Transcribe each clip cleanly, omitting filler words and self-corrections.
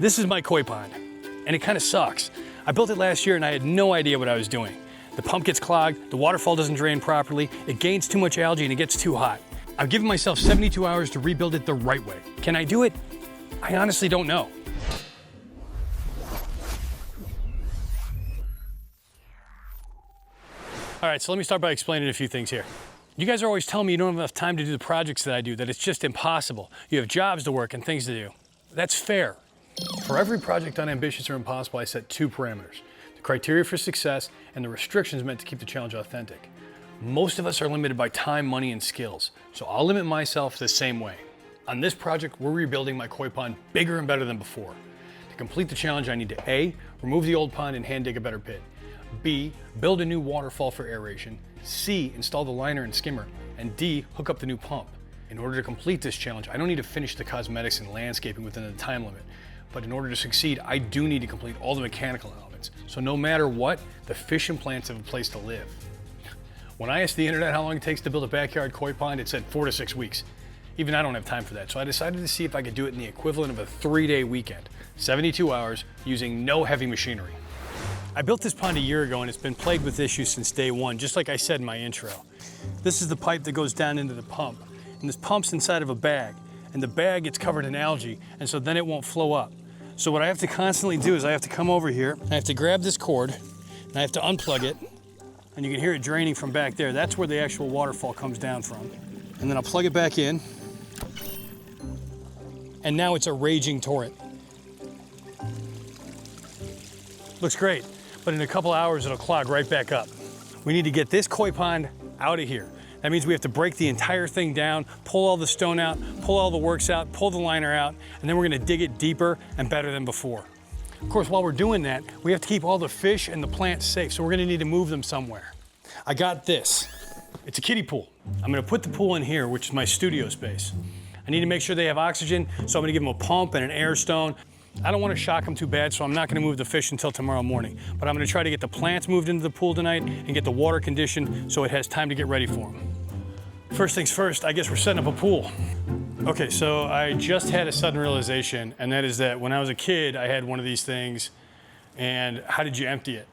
This is my koi pond, and it kind of sucks. I built it last year and I had no idea what I was doing. The pump gets clogged, the waterfall doesn't drain properly, it gains too much algae and it gets too hot. I've given myself 72 hours to rebuild it the right way. Can I do it? I honestly don't know. All right, so let me start by explaining a few things here. You guys are always telling me you don't have enough time to do the projects that I do, that it's just impossible. You have jobs to work and things to do. That's fair. For every project on Ambitious or Impossible, I set two parameters: the criteria for success and the restrictions meant to keep the challenge authentic. Most of us are limited by time, money, and skills, so I'll limit myself the same way. On this project, we're rebuilding my koi pond bigger and better than before. To complete the challenge, I need to A, remove the old pond and hand dig a better pit. B, build a new waterfall for aeration. C, install the liner and skimmer. And D, hook up the new pump. In order to complete this challenge, I don't need to finish the cosmetics and landscaping within the time limit. But in order to succeed, I do need to complete all the mechanical elements. So no matter what, the fish and plants have a place to live. When I asked the internet how long it takes to build a backyard koi pond, it said 4 to 6 weeks. Even I don't have time for that, so I decided to see if I could do it in the equivalent of a 3-day weekend, 72 hours, using no heavy machinery. I built this pond a year ago and it's been plagued with issues since day one, just like I said in my intro. This is the pipe that goes down into the pump, and this pump's inside of a bag, and the bag gets covered in algae, and so then it won't flow up. So what I have to constantly do is I have to come over here, and I have to grab this cord, and I have to unplug it, and you can hear it draining from back there. That's where the actual waterfall comes down from. And then I'll plug it back in, and now it's a raging torrent. Looks great, but in a couple hours it'll clog right back up. We need to get this koi pond out of here. That means we have to break the entire thing down, pull all the stone out, pull all the works out, pull the liner out, and then we're gonna dig it deeper and better than before. Of course, while we're doing that, we have to keep all the fish and the plants safe, so we're gonna need to move them somewhere. I got this. It's a kiddie pool. I'm gonna put the pool in here, which is my studio space. I need to make sure they have oxygen, so I'm gonna give them a pump and an air stone. I don't want to shock them too bad, so I'm not going to move the fish until tomorrow morning. But I'm going to try to get the plants moved into the pool tonight and get the water conditioned so it has time to get ready for them. First things first, I guess we're setting up a pool. Okay, so I just had a sudden realization, and that is that when I was a kid, I had one of these things, and how did you empty it?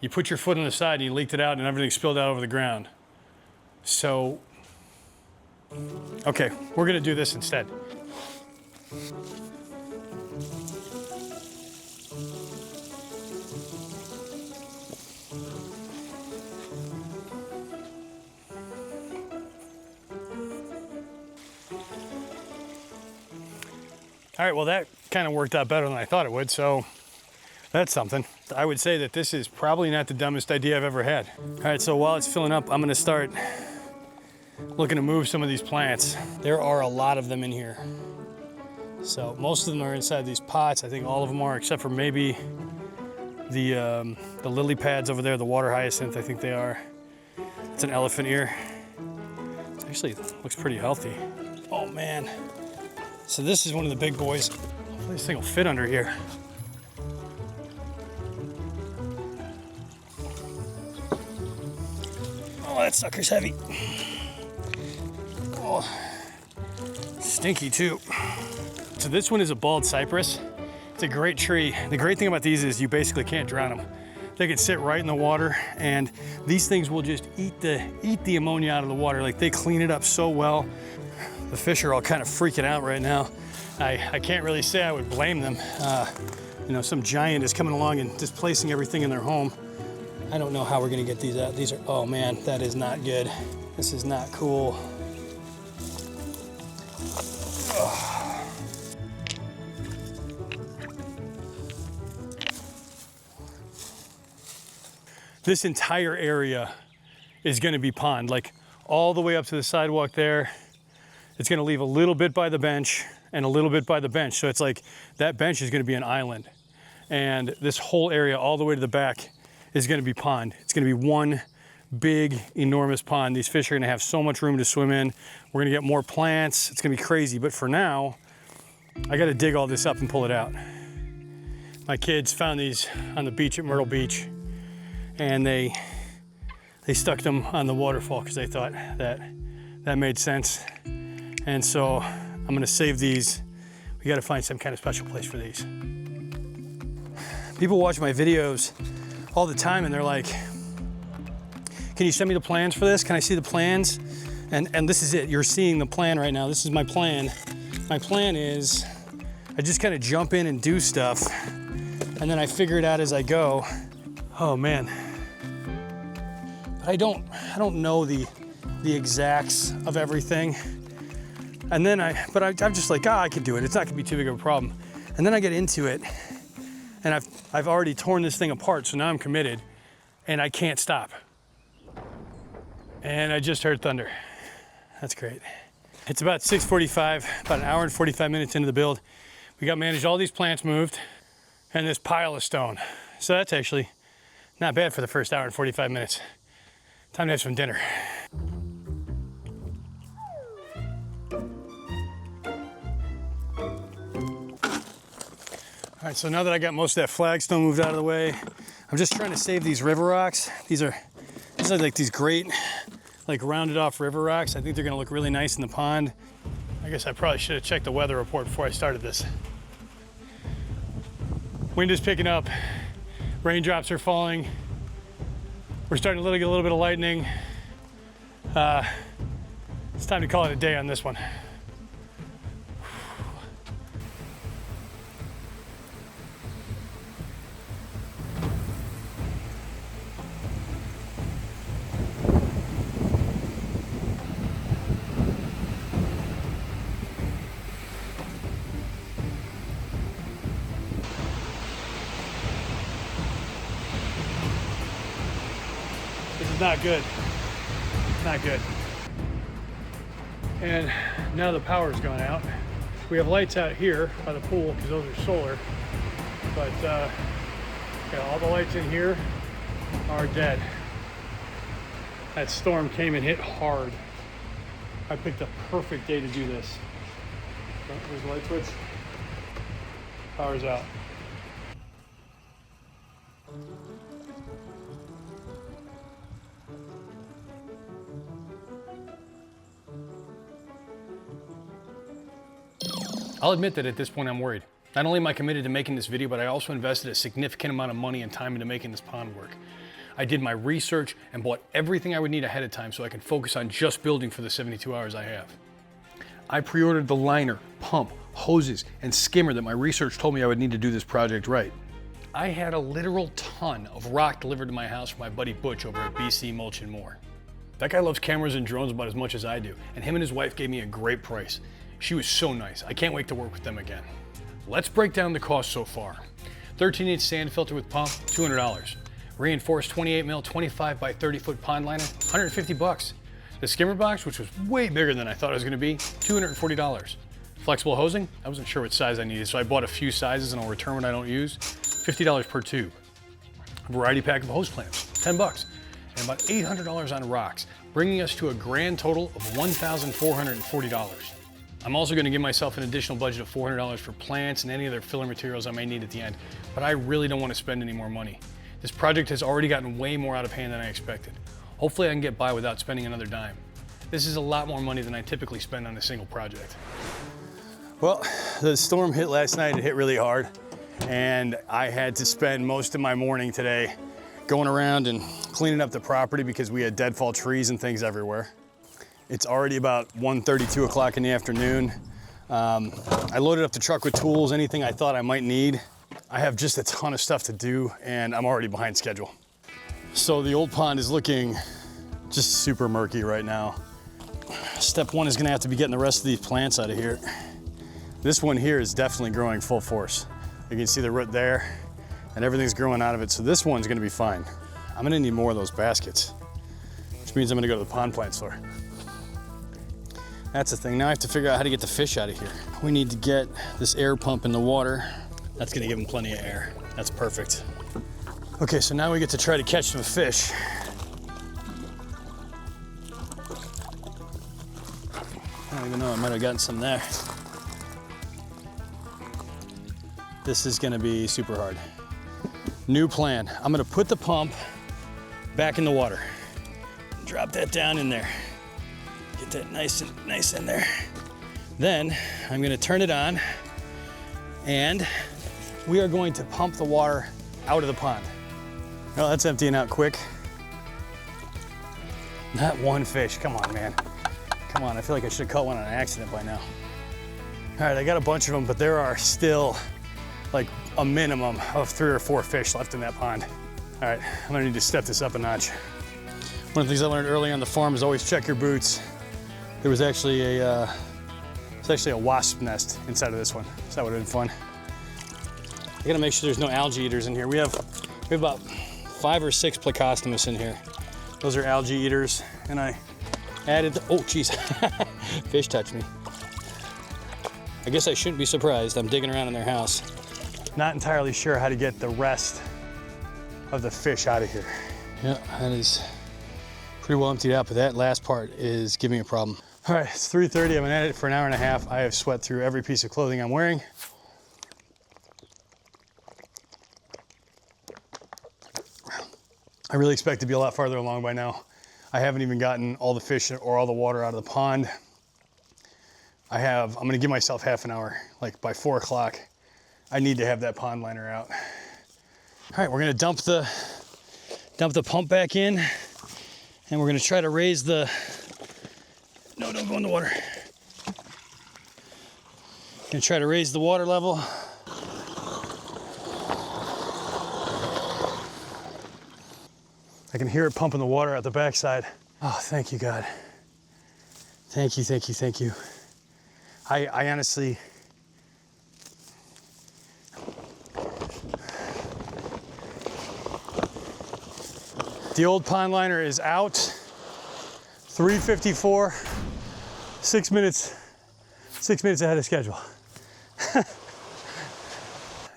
You put your foot on the side and you leaked it out and everything spilled out over the ground. So, okay, we're going to do this instead. All right, well, that kind of worked out better than I thought it would, so that's something. I would say that this is probably not the dumbest idea I've ever had. All right, so while it's filling up, I'm gonna start looking to move some of these plants. There are a lot of them in here. So most of them are inside these pots. I think all of them are, except for maybe the lily pads over there, the water hyacinth, I think they are. It's an elephant ear. It actually looks pretty healthy. Oh man. So this is one of the big boys. Hopefully this thing will fit under here. Oh, that sucker's heavy. Oh, stinky too. So this one is a bald cypress. It's a great tree. The great thing about these is you basically can't drown them. They can sit right in the water, and these things will just eat the ammonia out of the water. Like, they clean it up so well. The fish are all kind of freaking out right now. I can't really say I would blame them. You know, some giant is coming along and displacing everything in their home. I don't know how we're gonna get these out. These are, oh man, that is not good. This is not cool. Ugh. This entire area is gonna be pond, like all the way up to the sidewalk there. It's gonna leave a little bit by the bench and a little bit by the bench. So it's like that bench is gonna be an island. And this whole area all the way to the back is gonna be pond. It's gonna be one big, enormous pond. These fish are gonna have so much room to swim in. We're gonna get more plants. It's gonna be crazy. But for now, I gotta dig all this up and pull it out. My kids found these on the beach at Myrtle Beach, and they stuck them on the waterfall because they thought that made sense. And so I'm gonna save these We gotta find some kind of special place for these. People watch my videos all the time and they're like, can you send me the plans for this? Can I see the plans? And this is it, you're seeing the plan right now. This is my plan. My plan is, I just kind of jump in and do stuff, and then I figure it out as I go. Oh man. But I don't know the exacts of everything. And then I'm just like, I can do it. It's not gonna be too big of a problem. And then I get into it, and I've already torn this thing apart, so now I'm committed, and I can't stop. And I just heard thunder. That's great. It's about 6:45, about an hour and 45 minutes into the build. We got managed all these plants moved and this pile of stone. So that's actually not bad for the first hour and 45 minutes. Time to have some dinner. All right, so now that I got most of that flagstone moved out of the way, I'm just trying to save these river rocks. These are like these great, like rounded off river rocks. I think they're gonna look really nice in the pond. I guess I probably should have checked the weather report before I started this. Wind is picking up, raindrops are falling. We're starting to get a little bit of lightning. It's time to call it a day on this one. Not good, not good. And now the power's gone out. We have lights out here by the pool because those are solar, but all the lights in here are dead. That storm came and hit hard. I picked a perfect day to do this. There's the light switch. Power's out. I'll admit that at this point I'm worried. Not only am I committed to making this video, but I also invested a significant amount of money and time into making this pond work. I did my research and bought everything I would need ahead of time so I can focus on just building for the 72 hours I have. I pre-ordered the liner, pump, hoses, and skimmer that my research told me I would need to do this project right. I had a literal ton of rock delivered to my house from my buddy Butch over at BC Mulch and More. That guy loves cameras and drones about as much as I do, and him and his wife gave me a great price. She was so nice. I can't wait to work with them again. Let's break down the cost so far. 13-inch sand filter with pump, $200. Reinforced 28 mil, 25 by 30 foot pond liner, $150. The skimmer box, which was way bigger than I thought it was gonna be, $240. Flexible hosing, I wasn't sure what size I needed, so I bought a few sizes and I'll return what I don't use, $50 per tube. A variety pack of hose clamps, $10. And about $800 on rocks, bringing us to a grand total of $1,440. I'm also gonna give myself an additional budget of $400 for plants and any other filler materials I may need at the end, but I really don't want to spend any more money. This project has already gotten way more out of hand than I expected. Hopefully I can get by without spending another dime. This is a lot more money than I typically spend on a single project. Well, the storm hit last night, it hit really hard, and I had to spend most of my morning today going around and cleaning up the property because we had deadfall trees and things everywhere. It's already about 1:30, 2 o'clock in the afternoon. I loaded up the truck with tools, anything I thought I might need. I have just a ton of stuff to do and I'm already behind schedule. So the old pond is looking just super murky right now. Step one is gonna have to be getting the rest of these plants out of here. This one here is definitely growing full force. You can see the root there and everything's growing out of it. So this one's gonna be fine. I'm gonna need more of those baskets, which means I'm gonna go to the pond plant store. That's the thing. Now I have to figure out how to get the fish out of here. We need to get this air pump in the water. That's gonna give them plenty of air. That's perfect. Okay, so now we get to try to catch some fish. I don't even know, I might have gotten some there. This is gonna be super hard. New plan. I'm gonna put the pump back in the water. Drop that down in there. Get that nice in there. Then I'm gonna turn it on And we are going to pump the water out of the pond. Well, that's emptying out quick. Not one fish, come on, man. Come on, I feel like I should have caught one on accident by now. All right, I got a bunch of them, but there are still like a minimum of 3 or 4 fish left in that pond. All right, I'm gonna need to step this up a notch. One of the things I learned early on the farm is always check your boots. There was actually a wasp nest inside of this one, so that would have been fun. I gotta make sure there's no algae eaters in here. We have about 5 or 6 plecostomus in here. Those are algae eaters, and I added, oh geez, fish touched me. I guess I shouldn't be surprised. I'm digging around in their house. Not entirely sure how to get the rest of the fish out of here. Yeah, that is pretty well emptied out, but that last part is giving me a problem. All right, it's 3:30, I've been at it for an hour and a half. I have sweat through every piece of clothing I'm wearing. I really expect to be a lot farther along by now. I haven't even gotten all the fish or all the water out of the pond. I'm gonna give myself half an hour, like by 4 o'clock. I need to have that pond liner out. All right, we're gonna dump the pump back in, and we're gonna try to raise the, no, don't go in the water. Gonna try to raise the water level. I can hear it pumping the water out the backside. Oh, thank you, God. Thank you, thank you, thank you. I honestly, the old pond liner is out. 3:54, 6 minutes ahead of schedule.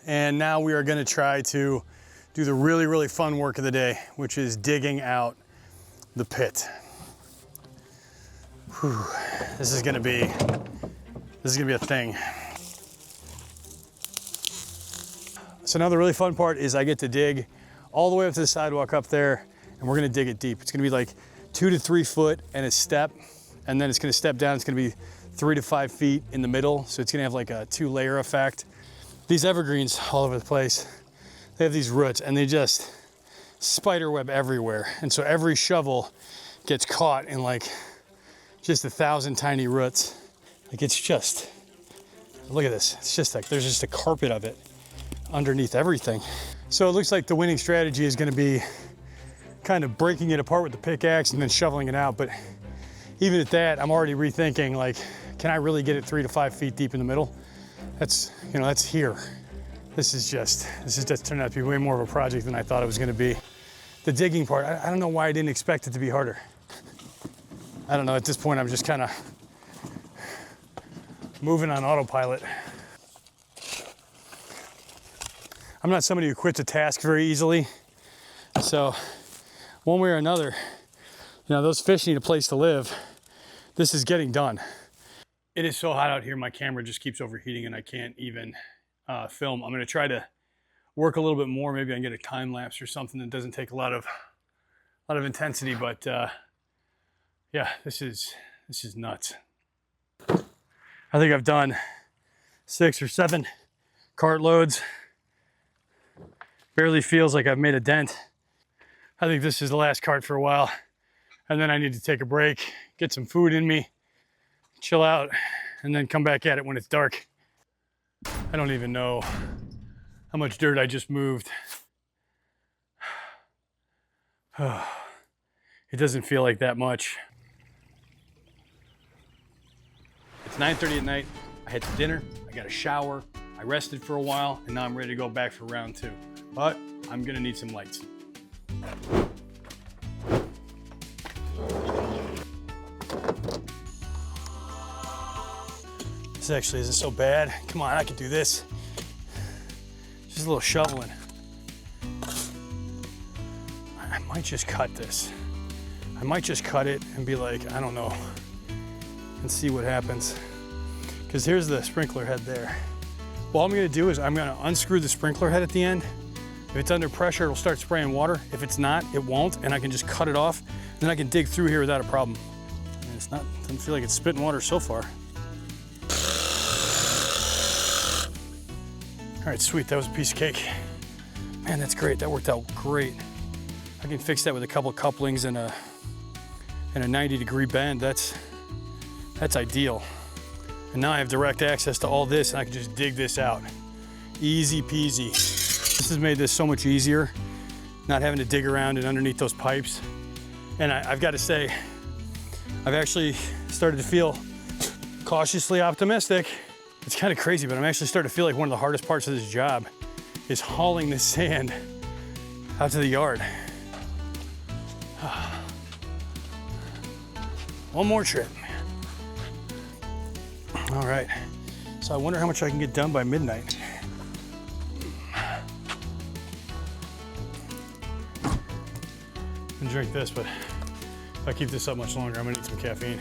And now we are gonna try to do the really, really fun work of the day, which is digging out the pit. Whew. This is gonna be a thing. So now the really fun part is I get to dig all the way up to the sidewalk up there, and we're gonna dig it deep. It's gonna be like 2 to 3 foot and a step, and then it's gonna step down. It's gonna be 3 to 5 feet in the middle, so it's gonna have like a 2-layer effect. These evergreens all over the place, they have these roots, and they just spiderweb everywhere. And so every shovel gets caught in like just 1,000 tiny roots. Like it's just, look at this. It's just like, there's just a carpet of it underneath everything. So it looks like the winning strategy is gonna be kind of breaking it apart with the pickaxe and then shoveling it out. But even at that, I'm already rethinking, like, can I really get it 3 to 5 feet deep in the middle? That's, you know, that's here. This is just turned out to be way more of a project than I thought it was gonna be. The digging part, I don't know why I didn't expect it to be harder. I don't know, at this point I'm just kind of moving on autopilot. I'm not somebody who quits a task very easily. So one way or another, you know, those fish need a place to live. This is getting done. It is so hot out here, my camera just keeps overheating and I can't even film. I'm gonna try to work a little bit more. Maybe I can get a time lapse or something that doesn't take a lot of intensity, but yeah, this is nuts. I think I've done 6 or 7 cart loads. Barely feels like I've made a dent. I think this is the last cart for a while. And then I need to take a break, get some food in me, chill out, and then come back at it when it's dark. I don't even know how much dirt I just moved. It doesn't feel like that much. It's 9:30 at night. I had some dinner, I got a shower, I rested for a while, and now I'm ready to go back for round 2. But I'm gonna need some lights. This actually isn't so bad. Come on, I can do this. Just a little shoveling. I might just cut this. I might just cut it and be like, I don't know, and see what happens. Because here's the sprinkler head there. What I'm gonna do is I'm gonna unscrew the sprinkler head at the end. If it's under pressure, it'll start spraying water. If it's not, it won't, and I can just cut it off. Then I can dig through here without a problem. And it's not, doesn't feel like it's spitting water so far. All right, sweet, that was a piece of cake. Man, that's great, that worked out great. I can fix that with a couple couplings and a 90-degree bend. That's ideal. And now I have direct access to all this and I can just dig this out. Easy peasy. This has made this so much easier, not having to dig around and underneath those pipes. And I've got to say, I've actually started to feel cautiously optimistic. It's kind of crazy, but I'm actually starting to feel like one of the hardest parts of this job is hauling this sand out to the yard. One more trip. All right, so I wonder how much I can get done by midnight. I'm gonna drink this, but if I keep this up much longer, I'm gonna need some caffeine.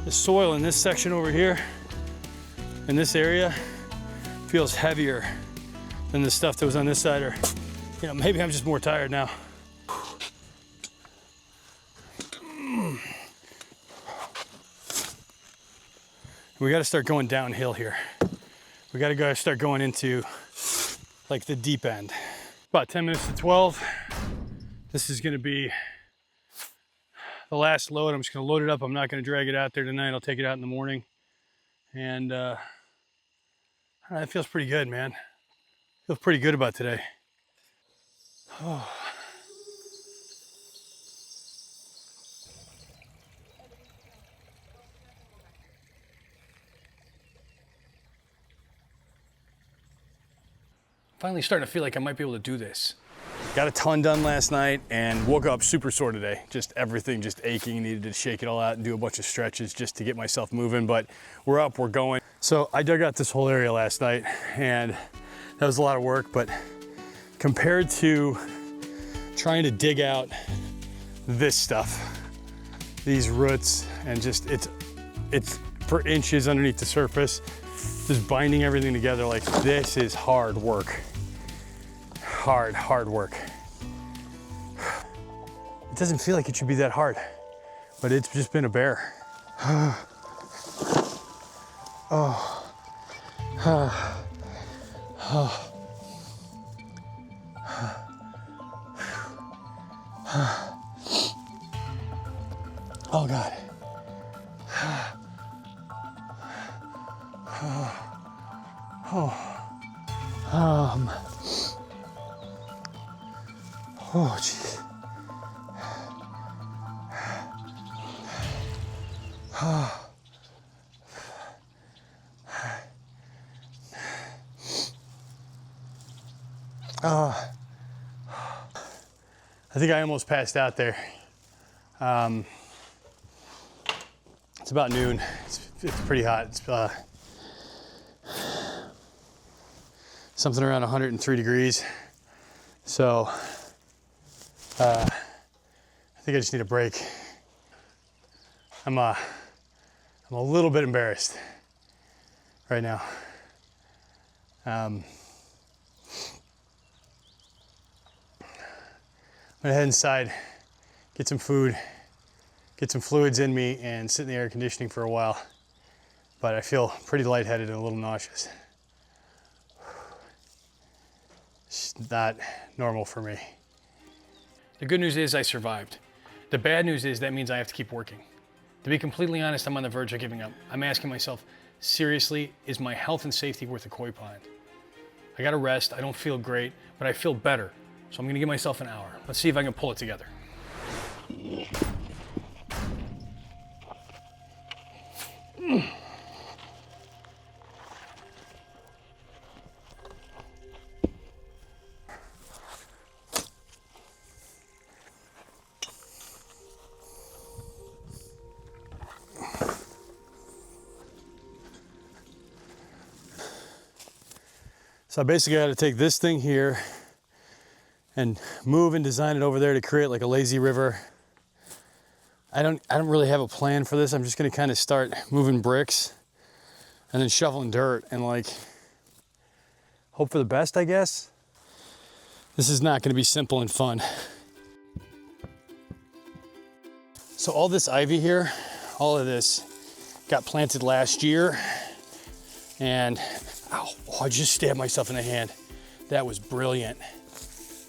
The soil in this section over here, in this area, feels heavier than the stuff that was on this side, or maybe I'm just more tired now. We got to start going downhill here. We got to start going into like the deep end. About 10 minutes to 12. This is going to be the last load. I'm just going to load it up. I'm not going to drag it out there tonight. I'll take it out in the morning. And it feels pretty good, man. Feels pretty good about today. Oh. Finally starting to feel like I might be able to do this. Got a ton done last night and woke up super sore today. Just everything just aching, needed to shake it all out and do a bunch of stretches just to get myself moving, but we're up, we're going. So I dug out this whole area last night and that was a lot of work, but compared to trying to dig out this stuff, these roots, and just it's for inches underneath the surface, just binding everything together, like this is hard work. Hard work. It doesn't feel like it should be that hard, but it's just been a bear. Oh God. Oh, geez. I think I almost passed out there. It's about noon. It's pretty hot. It's something around 103 degrees. So I think I just need a break. I'm a little bit embarrassed right now. I'm gonna head inside, get some food, get some fluids in me, and sit in the air conditioning for a while. But I feel pretty lightheaded and a little nauseous. It's not normal for me. The good news is I survived. The bad news is that means I have to keep working. To be completely honest, I'm on the verge of giving up. I'm asking myself, seriously, is my health and safety worth a koi pond? I gotta rest, I don't feel great, but I feel better. So I'm gonna give myself an hour. Let's see if I can pull it together. So I basically got to take this thing here and move and design it over there to create like a lazy river. I don't really have a plan for this. I'm just going to kind of start moving bricks and then shoveling dirt and like hope for the best, I guess. This is not going to be simple and fun. So all this ivy here, all of this got planted last year. And, ow, oh, I just stabbed myself in the hand. That was brilliant.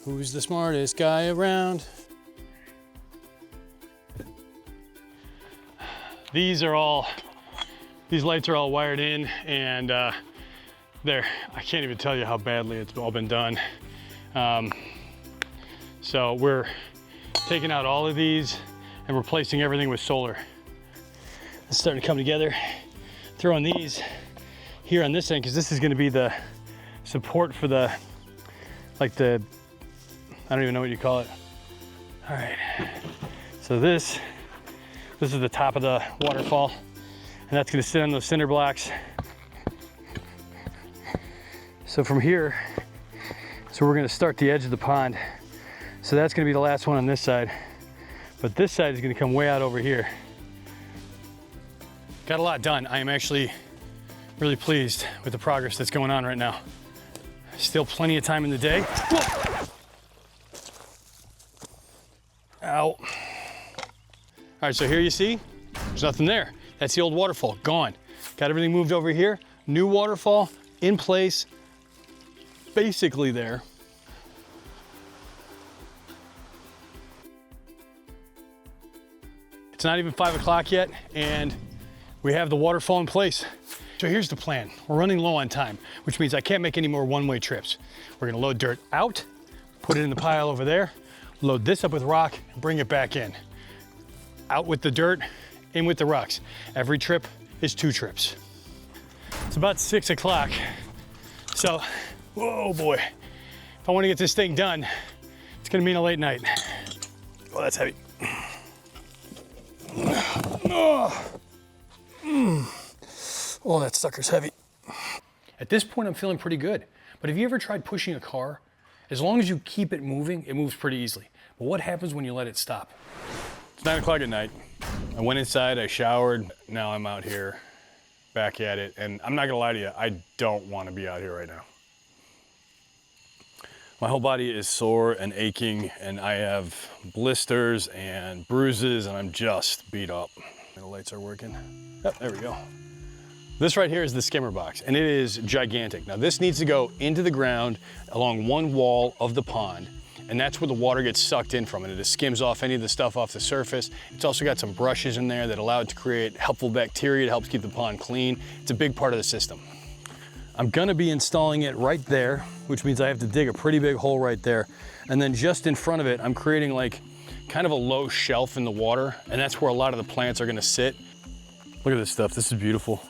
Who's the smartest guy around? These lights are all wired in, and I can't even tell you how badly it's all been done. So we're taking out all of these and replacing everything with solar. It's starting to come together. Throwing these here on this end, because this is gonna be the support for the, like the, I don't even know what you call it. All right, so this is the top of the waterfall, and that's gonna sit on those cinder blocks. So from here, so we're gonna start the edge of the pond. So that's gonna be the last one on this side, but this side is gonna come way out over here. Got a lot done. I am actually really pleased with the progress that's going on right now. Still plenty of time in the day. Whoa. Ow. All right, so here you see, there's nothing there. That's the old waterfall, gone. Got everything moved over here. New waterfall in place, basically there. It's not even 5 o'clock yet, and we have the waterfall in place. So here's the plan. We're running low on time, which means I can't make any more one-way trips. We're gonna load dirt out, put it in the pile over there, load this up with rock, and bring it back in. Out with the dirt, in with the rocks. Every trip is 2 trips. It's about 6 o'clock. So, whoa boy. If I wanna get this thing done, it's gonna mean a late night. Oh, that's heavy. Oh, that sucker's heavy. At this point, I'm feeling pretty good. But have you ever tried pushing a car? As long as you keep it moving, it moves pretty easily. But what happens when you let it stop? It's 9 o'clock at night. I went inside, I showered. Now I'm out here, back at it. And I'm not gonna lie to you, I don't wanna be out here right now. My whole body is sore and aching, and I have blisters and bruises, and I'm just beat up. The lights are working. Oh, there we go. This right here is the skimmer box, and it is gigantic. Now this needs to go into the ground along one wall of the pond, and that's where the water gets sucked in from, and it just skims off any of the stuff off the surface. It's also got some brushes in there that allow it to create helpful bacteria. It helps keep the pond clean. It's a big part of the system. I'm gonna be installing it right there, which means I have to dig a pretty big hole right there. And then just in front of it, I'm creating like kind of a low shelf in the water, and that's where a lot of the plants are gonna sit. Look at this stuff, this is beautiful.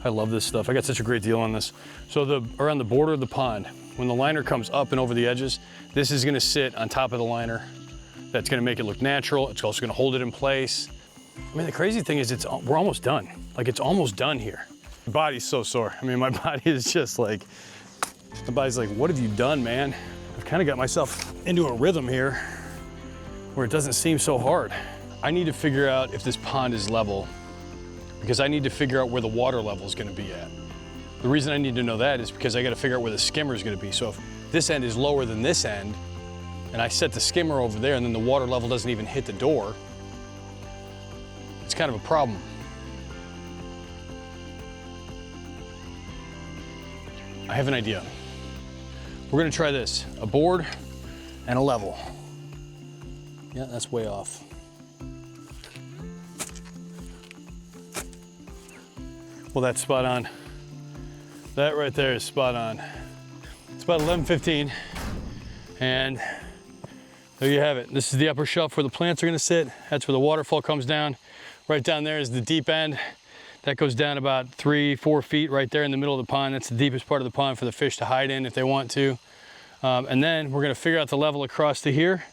I love this stuff. I got such a great deal on this. So around the border of the pond, when the liner comes up and over the edges, this is gonna sit on top of the liner. That's gonna make it look natural. It's also gonna hold it in place. I mean, the crazy thing is we're almost done. Like, it's almost done here. My body's so sore. I mean, my body is just like, my body's like, what have you done, man? I've kind of got myself into a rhythm here where it doesn't seem so hard. I need to figure out if this pond is level, because I need to figure out where the water level is gonna be at. The reason I need to know that is because I gotta figure out where the skimmer is gonna be. So if this end is lower than this end, and I set the skimmer over there and then the water level doesn't even hit the door, it's kind of a problem. I have an idea. We're gonna try this, a board and a level. Yeah, that's way off. Well, that's spot on. That right there is spot on. It's about 11:15, and there you have it. This is the upper shelf where the plants are gonna sit. That's where the waterfall comes down. Right down there is the deep end. That goes down about 3-4 feet right there in the middle of the pond. That's the deepest part of the pond for the fish to hide in if they want to. And then we're gonna figure out the level across to here,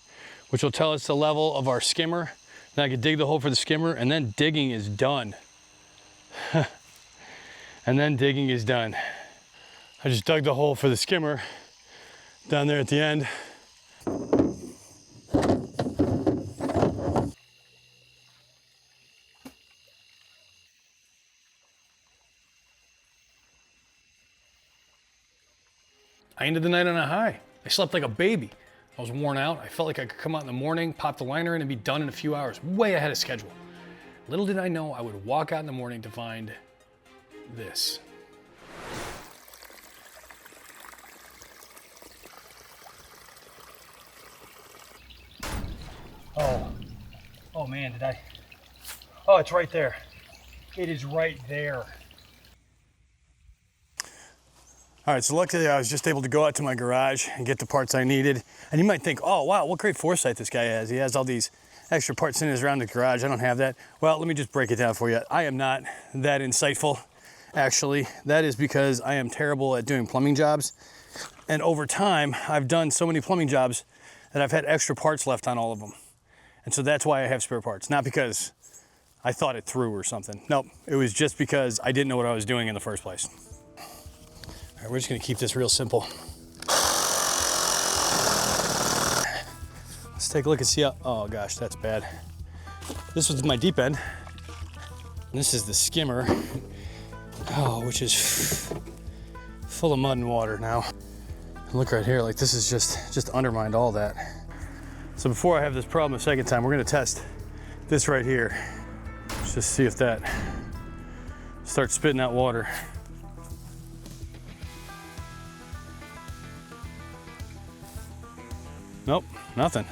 which will tell us the level of our skimmer. Then I can dig the hole for the skimmer, and then digging is done. And then digging is done. I just dug the hole for the skimmer down there at the end. I ended the night on a high. I slept like a baby. I was worn out. I felt like I could come out in the morning, pop the liner in, and be done in a few hours, way ahead of schedule. Little did I know I would walk out in the morning to find this. Oh man, did I? Oh, it's right there. It is right there. All right, so luckily I was just able to go out to my garage and get the parts I needed. And you might think, oh wow, what great foresight this guy has. He has all these extra parts in his around the garage. I don't have that. Well, let me just break it down for you. I am not that insightful, actually. That is because I am terrible at doing plumbing jobs. And over time, I've done so many plumbing jobs that I've had extra parts left on all of them. And so that's why I have spare parts. Not because I thought it through or something. Nope, it was just because I didn't know what I was doing in the first place. All right, we're just gonna keep this real simple. Let's take a look and see how, oh gosh, that's bad. This was my deep end. And this is the skimmer, which is full of mud and water now. And look right here, like this is just undermined all that. So before I have this problem a second time, we're gonna test this right here. Let's just see if that starts spitting out water. Nope, nothing.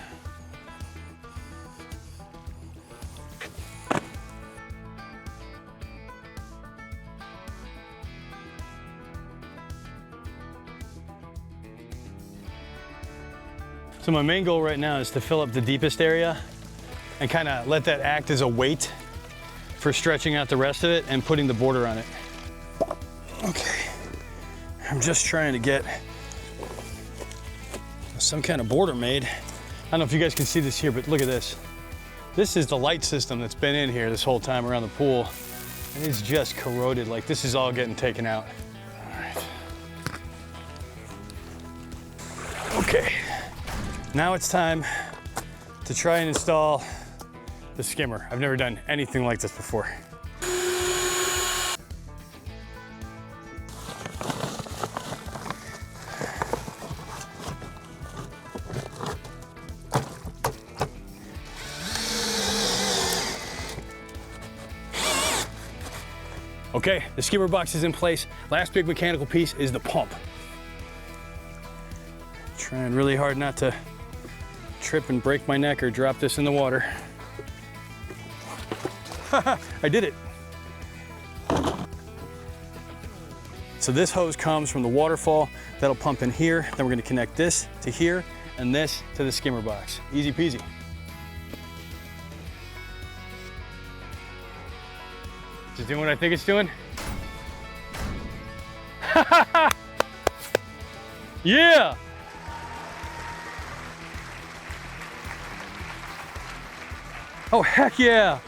So my main goal right now is to fill up the deepest area and kind of let that act as a weight for stretching out the rest of it and putting the border on it. Okay, I'm just trying to get some kind of border made. I don't know if you guys can see this here, but look at this. This is the light system that's been in here this whole time around the pool. And it's just corroded, like this is all getting taken out. All right. Okay. Now it's time to try and install the skimmer. I've never done anything like this before. Okay, the skimmer box is in place. Last big mechanical piece is the pump. Trying really hard not to trip and break my neck or drop this in the water. I did it. So this hose comes from the waterfall. That'll pump in here. Then we're gonna connect this to here and this to the skimmer box. Easy peasy. Is it doing what I think it's doing? Yeah! Oh, heck yeah!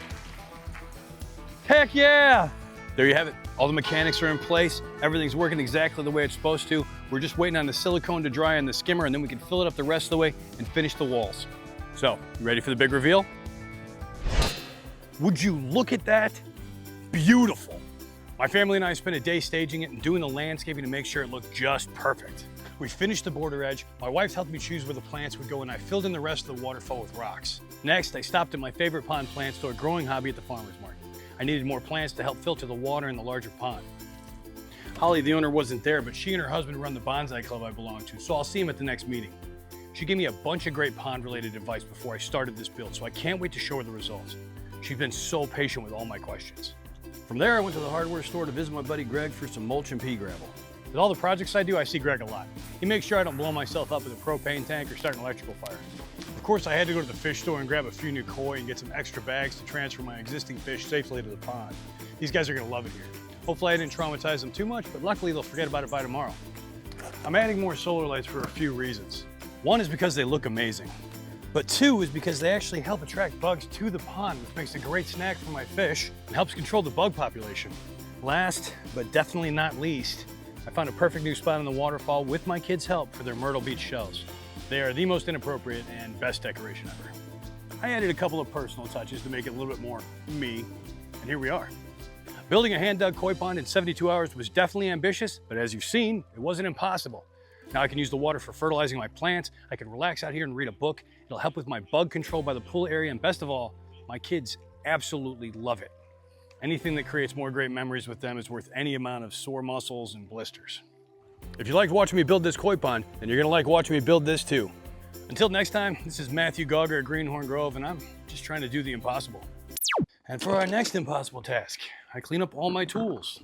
Heck yeah! There you have it. All the mechanics are in place. Everything's working exactly the way it's supposed to. We're just waiting on the silicone to dry on the skimmer, and then we can fill it up the rest of the way and finish the walls. So, you ready for the big reveal? Would you look at that? Beautiful. My family and I spent a day staging it and doing the landscaping to make sure it looked just perfect. We finished the border edge. My wife's helped me choose where the plants would go, and I filled in the rest of the waterfall with rocks. Next, I stopped at my favorite pond plant store growing hobby at the farmer's market. I needed more plants to help filter the water in the larger pond. Holly, the owner, wasn't there, but she and her husband run the bonsai club I belong to, so I'll see him at the next meeting. She gave me a bunch of great pond-related advice before I started this build, so I can't wait to show her the results. She's been so patient with all my questions. From there, I went to the hardware store to visit my buddy Greg for some mulch and pea gravel. With all the projects I do, I see Greg a lot. He makes sure I don't blow myself up with a propane tank or start an electrical fire. Of course, I had to go to the fish store and grab a few new koi and get some extra bags to transfer my existing fish safely to the pond. These guys are gonna love it here. Hopefully I didn't traumatize them too much, but luckily they'll forget about it by tomorrow. I'm adding more solar lights for a few reasons. One is because they look amazing, but two is because they actually help attract bugs to the pond, which makes a great snack for my fish and helps control the bug population. Last, but definitely not least, I found a perfect new spot on the waterfall with my kids' help for their Myrtle Beach shells. They are the most inappropriate and best decoration ever. I added a couple of personal touches to make it a little bit more me, and here we are. Building a hand-dug koi pond in 72 hours was definitely ambitious, but as you've seen, it wasn't impossible. Now I can use the water for fertilizing my plants, I can relax out here and read a book, it'll help with my bug control by the pool area, and best of all, my kids absolutely love it. Anything that creates more great memories with them is worth any amount of sore muscles and blisters. If you liked watching me build this koi pond, then you're gonna like watching me build this too. Until next time, this is Matthew Gauger at Greenhorn Grove, and I'm just trying to do the impossible. And for our next impossible task, I clean up all my tools.